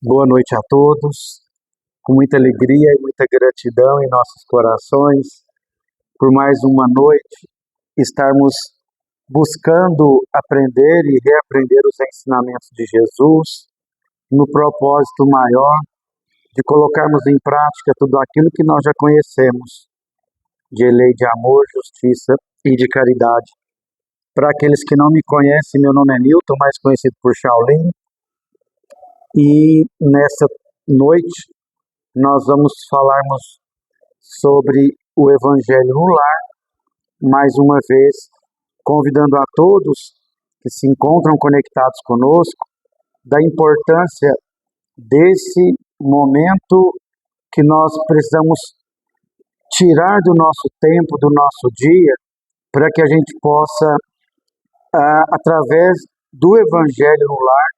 Boa noite a todos, com muita alegria e muita gratidão em nossos corações, por mais uma noite estarmos buscando aprender e reaprender os ensinamentos de Jesus, no propósito maior de colocarmos em prática tudo aquilo que nós já conhecemos, de lei de amor, justiça e de caridade. Para aqueles que não me conhecem, meu nome é Newton, mais conhecido por Shaolin, e nessa noite nós vamos falarmos sobre o Evangelho no Lar, mais uma vez convidando a todos que se encontram conectados conosco, da importância desse momento que nós precisamos tirar do nosso tempo, do nosso dia, para que a gente possa, através do Evangelho no Lar,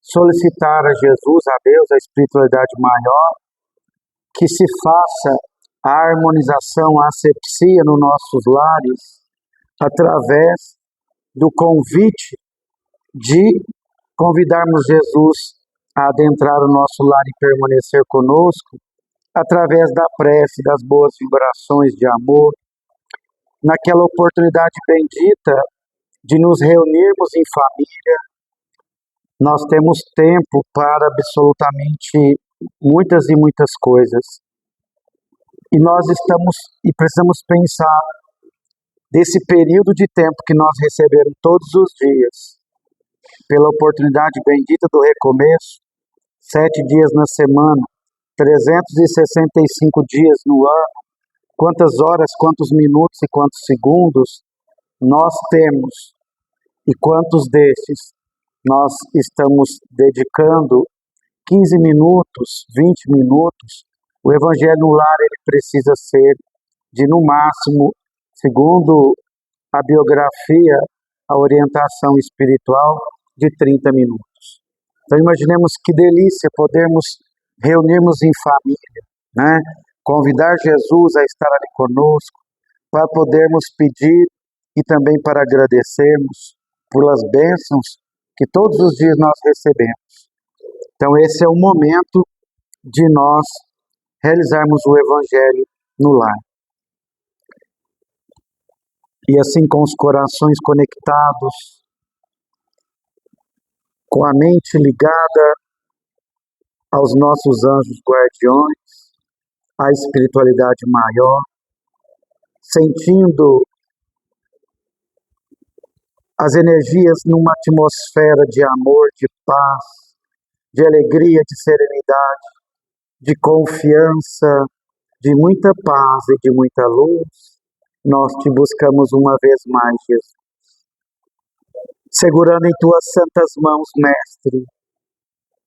solicitar a Jesus, a Deus, a espiritualidade maior, que se faça a harmonização, a asepsia nos nossos lares, através do convite de convidarmos Jesus a adentrar o nosso lar e permanecer conosco, através da prece, das boas vibrações de amor, naquela oportunidade bendita de nos reunirmos em família. Nós temos tempo para absolutamente muitas e muitas coisas. E nós precisamos pensar desse período de tempo que nós recebemos todos os dias, pela oportunidade bendita do recomeço, 7 dias na semana, 365 dias no ano, quantas horas, quantos minutos e quantos segundos nós temos, e quantos desses nós estamos dedicando 15 minutos, 20 minutos. O Evangelho no Lar, ele precisa ser de, no máximo, segundo a biografia, a orientação espiritual, de 30 minutos. Então imaginemos que delícia podermos reunirmos em família, né? Convidar Jesus a estar ali conosco, para podermos pedir e também para agradecermos pelas bênçãos que todos os dias nós recebemos. Então esse é o momento de nós realizarmos o Evangelho no lar. E assim, com os corações conectados, com a mente ligada aos nossos anjos guardiões, à espiritualidade maior, sentindo as energias numa atmosfera de amor, de paz, de alegria, de serenidade, de confiança, de muita paz e de muita luz, nós te buscamos uma vez mais, Jesus. Segurando em tuas santas mãos, Mestre,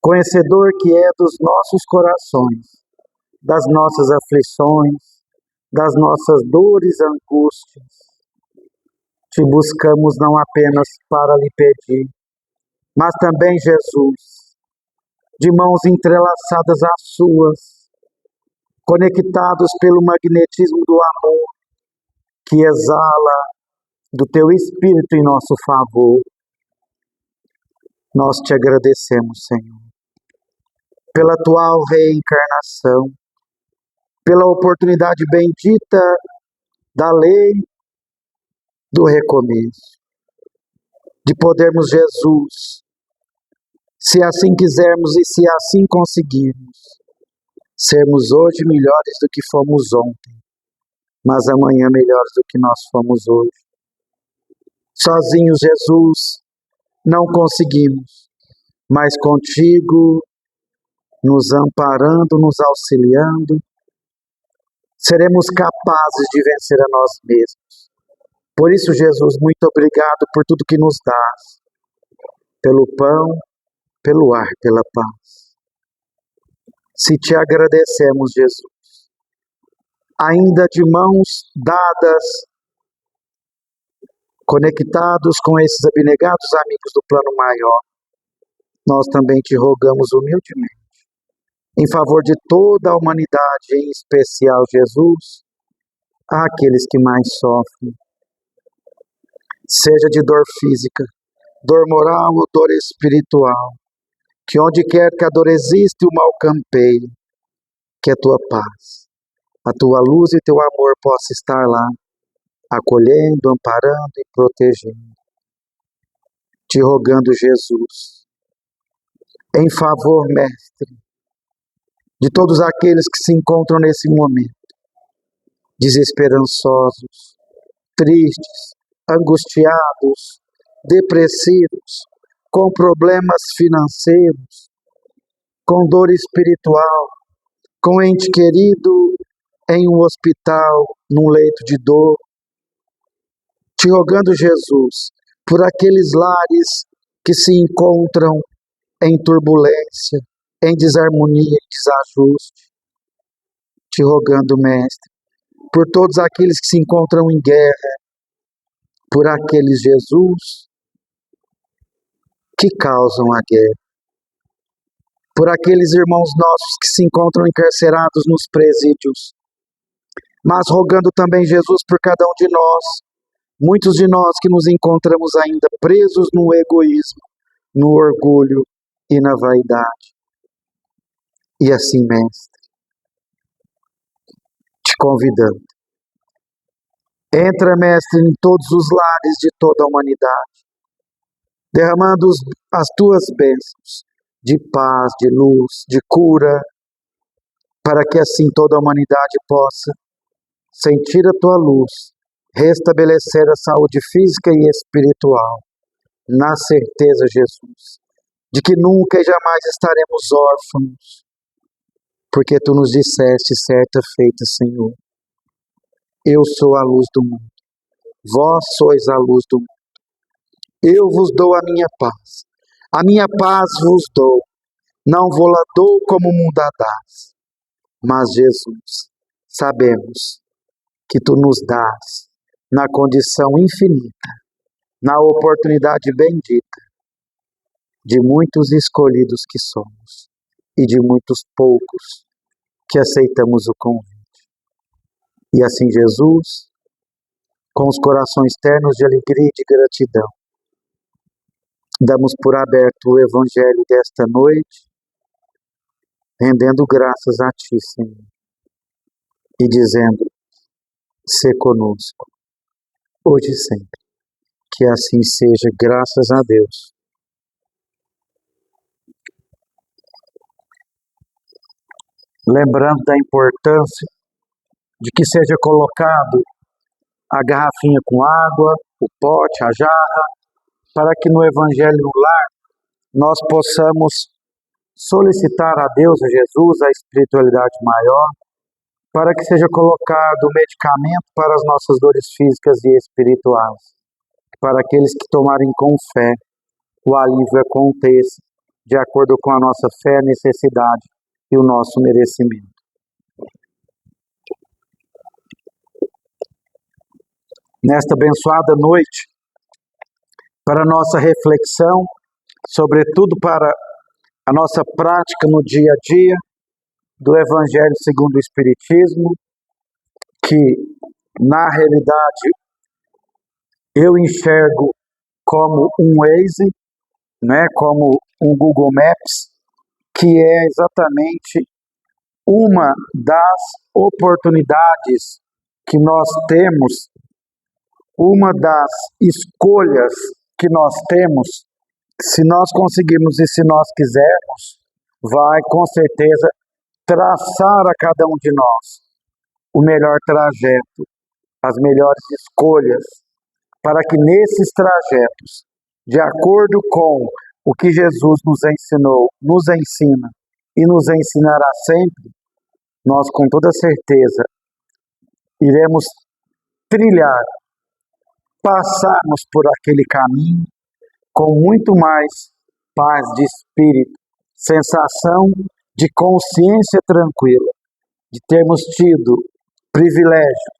conhecedor que é dos nossos corações, das nossas aflições, das nossas dores e angústias, te buscamos não apenas para lhe pedir, mas também, Jesus, de mãos entrelaçadas às suas, conectados pelo magnetismo do amor, que exala do teu Espírito em nosso favor. Nós te agradecemos, Senhor, pela atual reencarnação, pela oportunidade bendita da lei do recomeço, de podermos, Jesus, se assim quisermos e se assim conseguirmos, sermos hoje melhores do que fomos ontem, mas amanhã melhores do que nós fomos hoje. Sozinhos, Jesus, não conseguimos, mas contigo, nos amparando, nos auxiliando, seremos capazes de vencer a nós mesmos. Por isso, Jesus, muito obrigado por tudo que nos dás, pelo pão, pelo ar, pela paz. Se te agradecemos, Jesus, ainda de mãos dadas, conectados com esses abnegados amigos do plano maior, nós também te rogamos humildemente, em favor de toda a humanidade, em especial, Jesus, àqueles que mais sofrem, seja de dor física, dor moral ou dor espiritual, que onde quer que a dor existe, o mal campeie, que a tua paz, a tua luz e teu amor possa estar lá, acolhendo, amparando e protegendo. Te rogando, Jesus, em favor, Mestre, de todos aqueles que se encontram nesse momento, desesperançosos, tristes, angustiados, depressivos, com problemas financeiros, com dor espiritual, com ente querido em um hospital, num leito de dor. Te rogando, Jesus, por aqueles lares que se encontram em turbulência, em desarmonia, em desajuste. Te rogando, Mestre, por todos aqueles que se encontram em guerra, por aqueles, Jesus, que causam a guerra, por aqueles irmãos nossos que se encontram encarcerados nos presídios, mas rogando também, Jesus, por cada um de nós, muitos de nós que nos encontramos ainda presos no egoísmo, no orgulho e na vaidade. E assim, Mestre, te convidando, entra, Mestre, em todos os lares de toda a humanidade, derramando as tuas bênçãos de paz, de luz, de cura, para que assim toda a humanidade possa sentir a tua luz, restabelecer a saúde física e espiritual, na certeza, Jesus, de que nunca e jamais estaremos órfãos, porque tu nos disseste, certa feita, Senhor, eu sou a luz do mundo, vós sois a luz do mundo, eu vos dou a minha paz vos dou, não vou-la dou como o mundo a dás. Mas, Jesus, sabemos que tu nos dás na condição infinita, na oportunidade bendita de muitos escolhidos que somos e de muitos poucos que aceitamos o convite. E assim, Jesus, com os corações ternos de alegria e de gratidão, damos por aberto o Evangelho desta noite, rendendo graças a Ti, Senhor, e dizendo, sê conosco, hoje e sempre. Que assim seja, graças a Deus. Lembrando da importância de que seja colocado a garrafinha com água, o pote, a jarra, para que no Evangelho no lar nós possamos solicitar a Deus, a Jesus, a espiritualidade maior, para que seja colocado o medicamento para as nossas dores físicas e espirituais, para aqueles que tomarem com fé, o alívio aconteça, de acordo com a nossa fé, necessidade e o nosso merecimento. Nesta abençoada noite, para nossa reflexão, sobretudo para a nossa prática no dia a dia do Evangelho segundo o Espiritismo, que na realidade eu enxergo como um Waze, né, como um Google Maps, que é exatamente uma das oportunidades que nós temos, uma das escolhas que nós temos, se nós conseguirmos e se nós quisermos, vai com certeza traçar a cada um de nós o melhor trajeto, as melhores escolhas, para que nesses trajetos, de acordo com o que Jesus nos ensinou, nos ensina e nos ensinará sempre, nós com toda certeza iremos trilhar, passarmos por aquele caminho com muito mais paz de espírito, sensação de consciência tranquila, de termos tido privilégio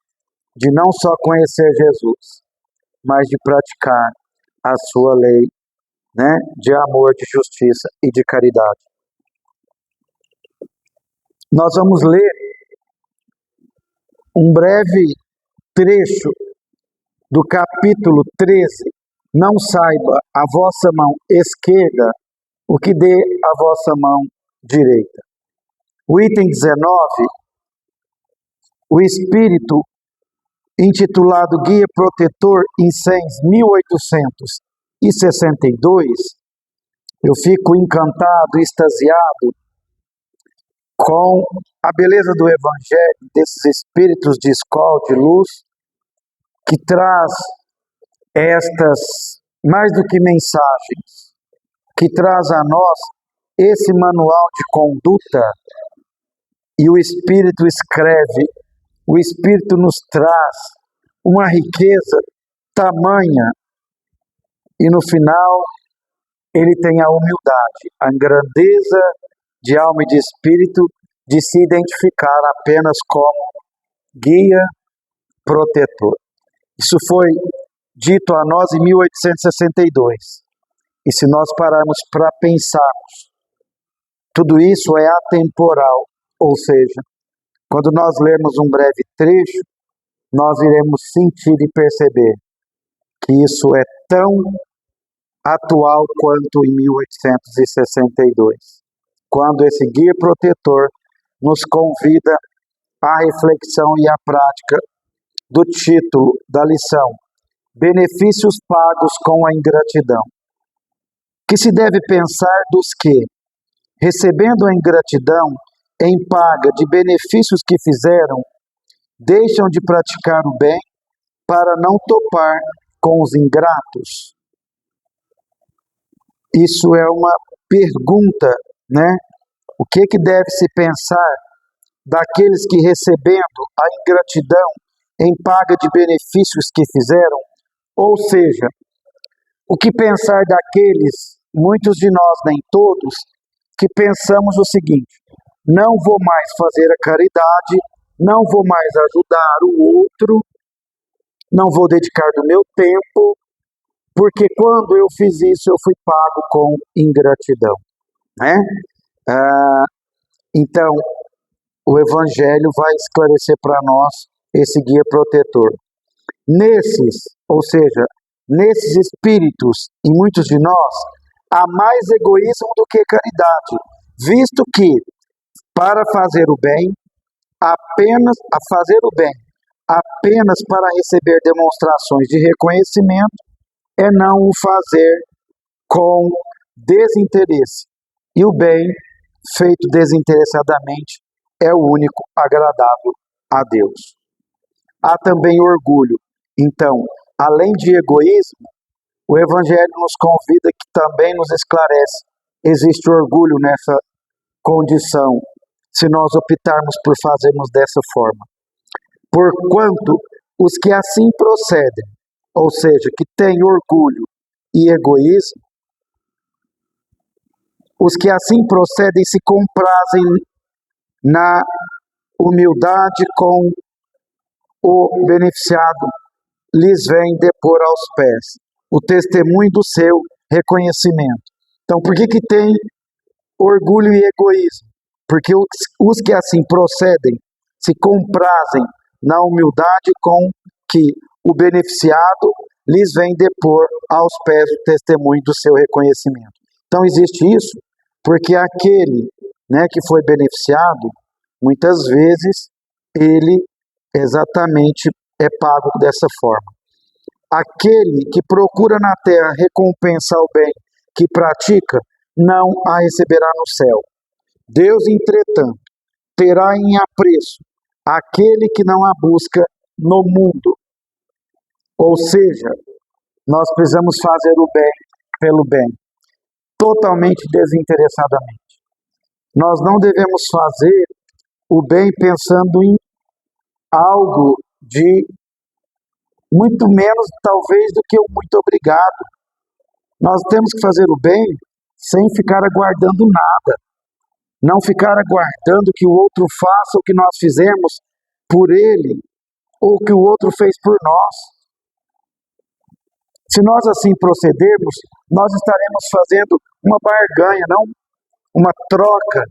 de não só conhecer Jesus, mas de praticar a sua lei, né, de amor, de justiça e de caridade. Nós vamos ler um breve trecho do capítulo 13, não saiba a vossa mão esquerda o que dê a vossa mão direita. O item 19, o Espírito, intitulado Guia Protetor Incens 1862, eu fico encantado, extasiado com a beleza do Evangelho, desses espíritos de escola, de luz, que traz estas, mais do que mensagens, que traz a nós esse manual de conduta, e o Espírito escreve, o Espírito nos traz uma riqueza tamanha, e no final ele tem a humildade, a grandeza de alma e de espírito, de se identificar apenas como guia protetor. Isso foi dito a nós em 1862. E se nós pararmos para pensarmos, tudo isso é atemporal, ou seja, quando nós lermos um breve trecho, nós iremos sentir e perceber que isso é tão atual quanto em 1862, quando esse guia protetor nos convida à reflexão e à prática do título da lição, Benefícios pagos com a ingratidão. Que se deve pensar dos que, recebendo a ingratidão em paga de benefícios que fizeram, deixam de praticar o bem para não topar com os ingratos? Isso é uma pergunta, né? O que deve se pensar daqueles que, recebendo a ingratidão em paga de benefícios que fizeram? Ou seja, o que pensar daqueles, muitos de nós, nem todos, que pensamos o seguinte: não vou mais fazer a caridade, não vou mais ajudar o outro, não vou dedicar do meu tempo, porque quando eu fiz isso eu fui pago com ingratidão, né? Então, o Evangelho vai esclarecer para nós esse guia protetor. Nesses espíritos, em muitos de nós, há mais egoísmo do que caridade, visto que para fazer o bem, apenas para receber demonstrações de reconhecimento, é não o fazer com desinteresse. E o bem, feito desinteressadamente, é o único agradável a Deus. Há também orgulho. Então, além de egoísmo, o Evangelho nos convida, que também nos esclarece, existe orgulho nessa condição, se nós optarmos por fazermos dessa forma. Porquanto os que assim procedem, ou seja, que têm orgulho e egoísmo, os que assim procedem se comprazem na humildade com o beneficiado, lhes vem depor aos pés o testemunho do seu reconhecimento. Então, por que tem orgulho e egoísmo? Porque os que assim procedem se comprazem na humildade com que o beneficiado lhes vem depor aos pés o testemunho do seu reconhecimento. Então, existe isso porque aquele, né, que foi beneficiado, muitas vezes, ele exatamente é pago dessa forma. Aquele que procura na terra recompensar o bem que pratica, não a receberá no céu. Deus, entretanto, terá em apreço aquele que não a busca no mundo. Ou seja, nós precisamos fazer o bem pelo bem, totalmente desinteressadamente. Nós não devemos fazer o bem pensando em algo de muito menos, talvez, do que o muito obrigado. Nós temos que fazer o bem sem ficar aguardando nada. Não ficar aguardando que o outro faça o que nós fizemos por ele, ou que o outro fez por nós. Se nós assim procedermos, nós estaremos fazendo uma barganha, não uma troca.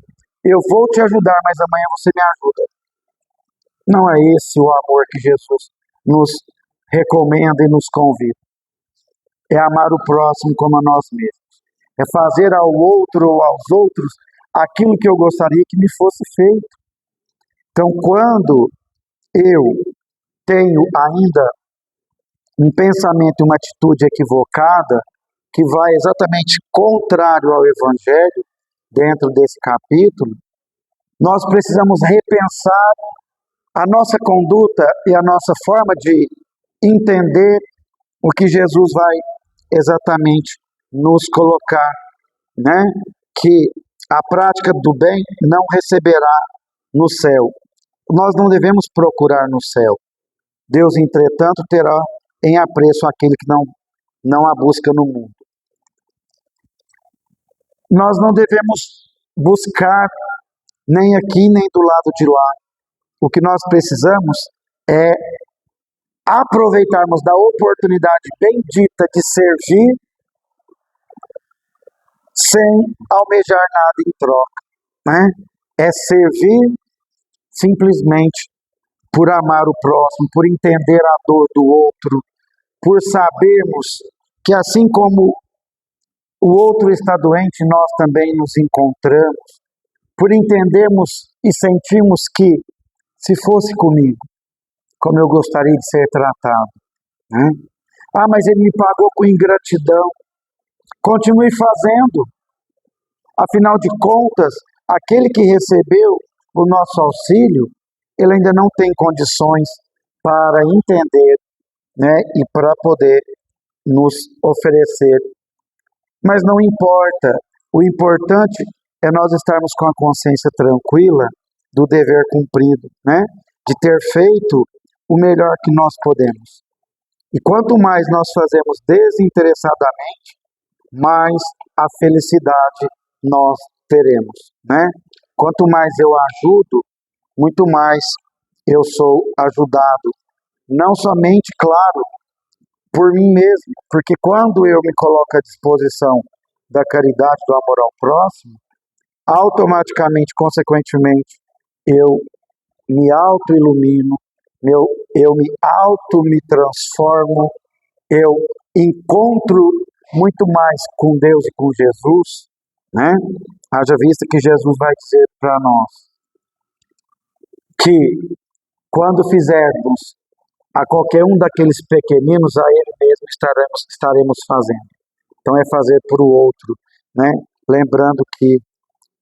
Eu vou te ajudar, mas amanhã você me ajuda. Não é esse o amor que Jesus nos recomenda e nos convida. É amar o próximo como a nós mesmos. é fazer ao outro ou aos outros aquilo que eu gostaria que me fosse feito. Então, quando eu tenho ainda um pensamento e uma atitude equivocada, que vai exatamente contrário ao Evangelho, dentro desse capítulo, nós precisamos repensar a nossa conduta e a nossa forma de entender o que Jesus vai exatamente nos colocar, né? Que a prática do bem não receberá no céu. Nós não devemos procurar no céu. Deus, entretanto, terá em apreço aquele que não a busca no mundo. Nós não devemos buscar nem aqui nem do lado de lá. O que nós precisamos é aproveitarmos da oportunidade bendita de servir sem almejar nada em troca, né? É servir simplesmente por amar o próximo, por entender a dor do outro, por sabermos que assim como o outro está doente, nós também nos encontramos, por entendermos e sentirmos que, se fosse comigo, como eu gostaria de ser tratado, né? Ah, mas ele me pagou com ingratidão. Continue fazendo. Afinal de contas, aquele que recebeu o nosso auxílio, ele ainda não tem condições para entender, né, e para poder nos oferecer. Mas não importa. O importante é nós estarmos com a consciência tranquila do dever cumprido, né? De ter feito o melhor que nós podemos. E quanto mais nós fazemos desinteressadamente, mais a felicidade nós teremos, né? Quanto mais eu ajudo, muito mais eu sou ajudado. Não somente, claro, por mim mesmo, porque quando eu me coloco à disposição da caridade, do amor ao próximo, automaticamente, consequentemente, eu me auto-ilumino, eu me auto-me transformo, eu encontro muito mais com Deus e com Jesus, né? Haja vista que Jesus vai dizer para nós que quando fizermos a qualquer um daqueles pequeninos, a ele mesmo estaremos fazendo. Então é fazer para o outro, né? Lembrando que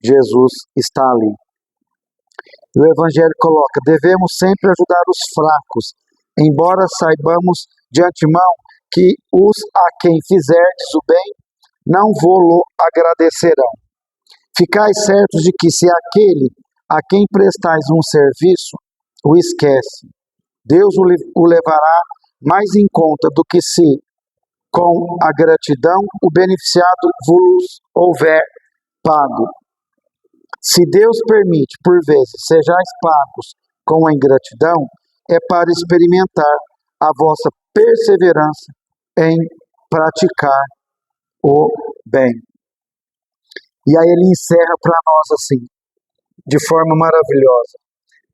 Jesus está ali. O Evangelho coloca: devemos sempre ajudar os fracos, embora saibamos de antemão que os a quem fizerdes o bem não vô-lo agradecerão. Ficais certos de que se aquele a quem prestais um serviço o esquece, Deus o levará mais em conta do que se, com a gratidão, o beneficiado vos houver pago. Se Deus permite, por vezes, sejais pagos com a ingratidão, é para experimentar a vossa perseverança em praticar o bem. E aí ele encerra para nós assim, de forma maravilhosa.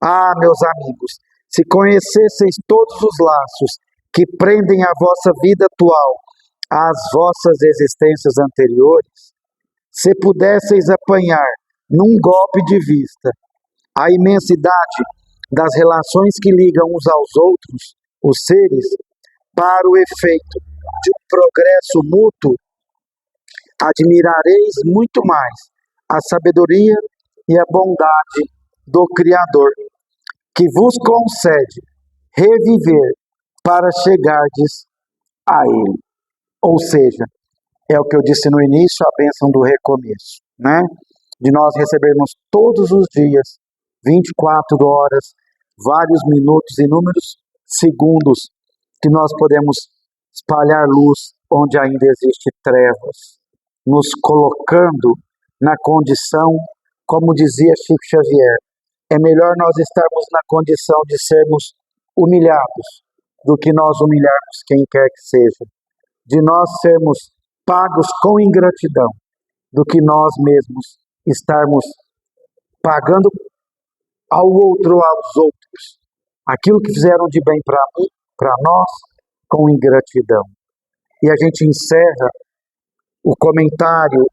Ah, meus amigos, se conhecesseis todos os laços que prendem a vossa vida atual às vossas existências anteriores, se pudesseis apanhar num golpe de vista a imensidade das relações que ligam uns aos outros, os seres, para o efeito de um progresso mútuo, admirareis muito mais a sabedoria e a bondade do Criador, que vos concede reviver para chegardes a Ele. Ou seja, é o que eu disse no início, a bênção do recomeço, né? De nós recebermos todos os dias, 24 horas, vários minutos, inúmeros segundos, que nós podemos espalhar luz onde ainda existe trevas, nos colocando na condição, como dizia Chico Xavier, é melhor nós estarmos na condição de sermos humilhados do que nós humilharmos quem quer que seja, de nós sermos pagos com ingratidão do que nós mesmos estarmos pagando ao outro ou aos outros aquilo que fizeram de bem para mim, para nós, com ingratidão. E a gente encerra o comentário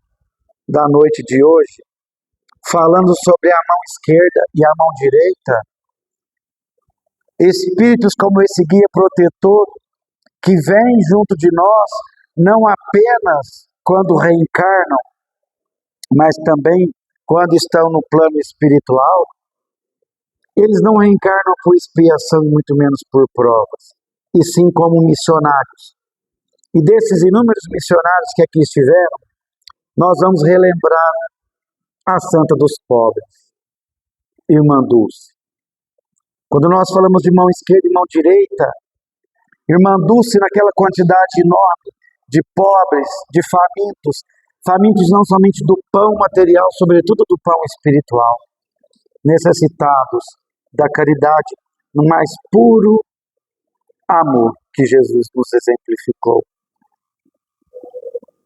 da noite de hoje, falando sobre a mão esquerda e a mão direita, espíritos como esse guia protetor, que vem junto de nós, não apenas quando reencarnam, mas também quando estão no plano espiritual, eles não reencarnam por expiação e muito menos por provas, e sim como missionários. E desses inúmeros missionários que aqui estiveram, nós vamos relembrar a Santa dos Pobres, Irmã Dulce. Quando nós falamos de mão esquerda e mão direita, Irmã Dulce, naquela quantidade enorme de pobres, de famintos, famintos não somente do pão material, sobretudo do pão espiritual, necessitados da caridade no mais puro amor que Jesus nos exemplificou.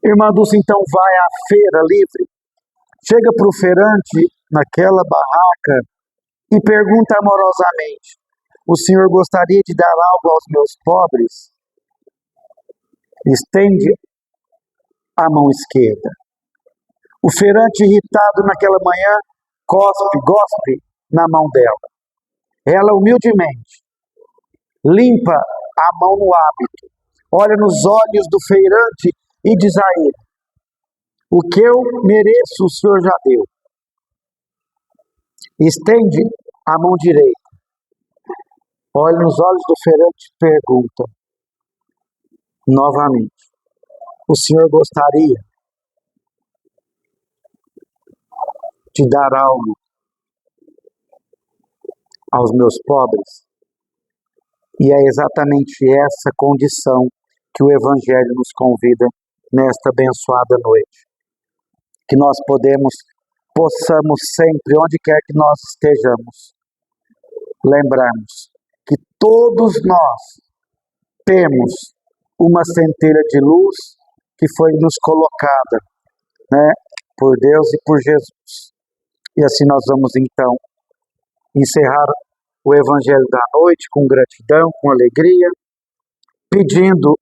Irmã Dulce então vai à feira livre, chega para o feirante naquela barraca e pergunta amorosamente: o senhor gostaria de dar algo aos meus pobres? Estende a mão esquerda. O feirante, irritado naquela manhã, gospe na mão dela. Ela humildemente limpa a mão no hábito, olha nos olhos do feirante e diz a ele: o que eu mereço o senhor já deu. Estende a mão direita, olha nos olhos do feirante e pergunta novamente: o senhor gostaria de dar algo aos meus pobres? E é exatamente essa condição que o Evangelho nos convida nesta abençoada noite. Que nós possamos sempre, onde quer que nós estejamos, lembrarmos que todos nós temos uma centelha de luz que foi nos colocada, por Deus e por Jesus. E assim nós vamos então encerrar o Evangelho da noite com gratidão, com alegria, pedindo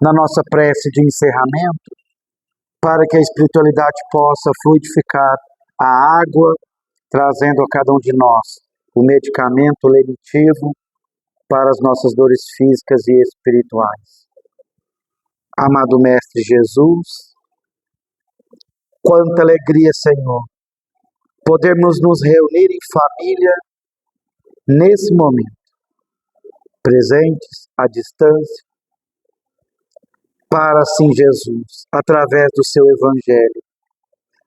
na nossa prece de encerramento para que a espiritualidade possa fluidificar a água, trazendo a cada um de nós o medicamento lenitivo para as nossas dores físicas e espirituais. Amado Mestre Jesus, quanta alegria, Senhor, podermos nos reunir em família nesse momento, presentes, à distância, para assim, Jesus, através do seu Evangelho,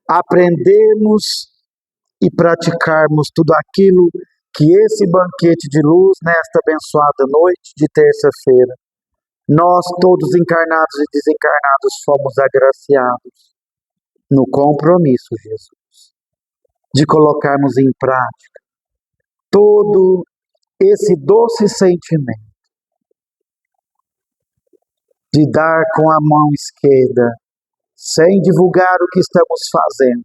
aprendermos e praticarmos tudo aquilo que esse banquete de luz, nesta abençoada noite de terça-feira, nós todos encarnados e desencarnados fomos agraciados no compromisso, Jesus, de colocarmos em prática todo esse doce sentimento de dar com a mão esquerda, sem divulgar o que estamos fazendo,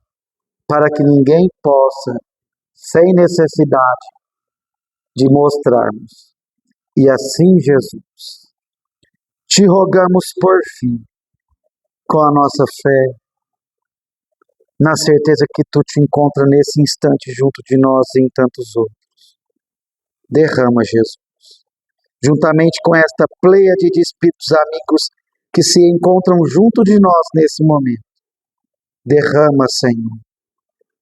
para que ninguém possa, sem necessidade de mostrarmos. E assim, Jesus, te rogamos por fim, com a nossa fé, na certeza que tu te encontras nesse instante junto de nós e em tantos outros. Derrama, Jesus, juntamente com esta pleiade de espíritos amigos que se encontram junto de nós nesse momento. Derrama, Senhor,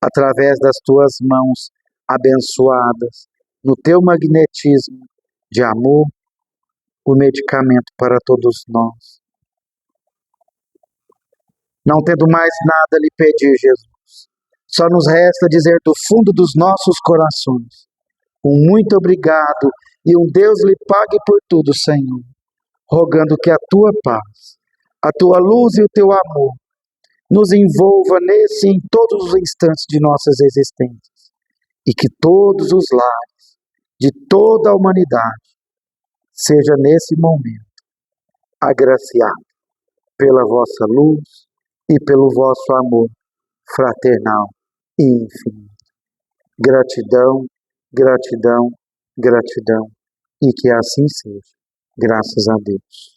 através das tuas mãos abençoadas, no teu magnetismo de amor, o medicamento para todos nós. Não tendo mais nada a lhe pedir, Jesus, só nos resta dizer do fundo dos nossos corações um muito obrigado e um Deus lhe pague por tudo, Senhor, rogando que a tua paz, a tua luz e o teu amor nos envolva nesse e em todos os instantes de nossas existências, e que todos os lares de toda a humanidade seja nesse momento agraciado pela vossa luz e pelo vosso amor fraternal e infinito. Gratidão, gratidão, gratidão, e que assim seja. Graças a Deus.